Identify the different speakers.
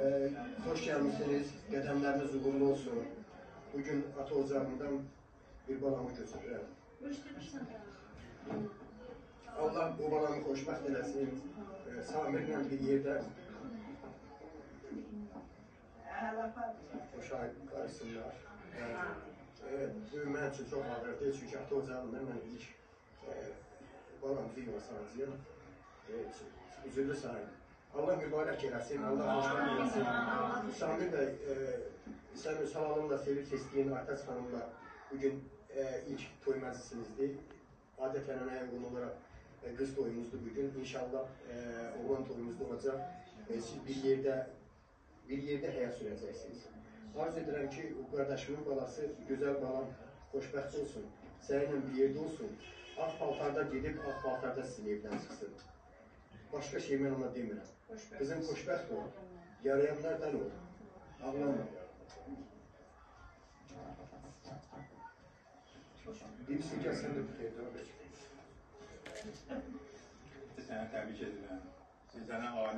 Speaker 1: Hoş gelmişsiniz. Qədəmləriniz uğurlu olsun. Bugün ata ocağından bir balamı götürürəm. Allah bu balamı xoşbəxt eləsin. Samirlə bir yerdə müşahid qarşısınlar. Bu mənim üçün çox ağırdır. Çünki ata ocağında mən ilk balamızı yuvaslanacağım. Üzürlü sahib. Allah mübarək eləsin, Allah xoşbəxt eləsin. Samir bəy, sən Müsalanımla, Sevil Kesdiyin, Aytaç xanımla bugün ilk toy məclisinizdir. Adət-ənənəyə uyğun olaraq qız toyumuzdur bugün. İnşallah oğlan toyumuzda olacaq. Siz bir yerdə həyat sürəcəksiniz. Arz edirəm ki, o qardaşımın balası, gözəl balam, xoşbəxt olsun, səninlə bir yerdə olsun. Ağ paltarda gedib, ağ paltarda sizin evdən çıxsın. Başqa şey mən ona demirəm. Qızım xoşbəxt ol, yarayanlardan ol, ağlama. Birisi gəlsən də bir yerdə olacaq.
Speaker 2: Sənə təbrik edirəm. Sənə aile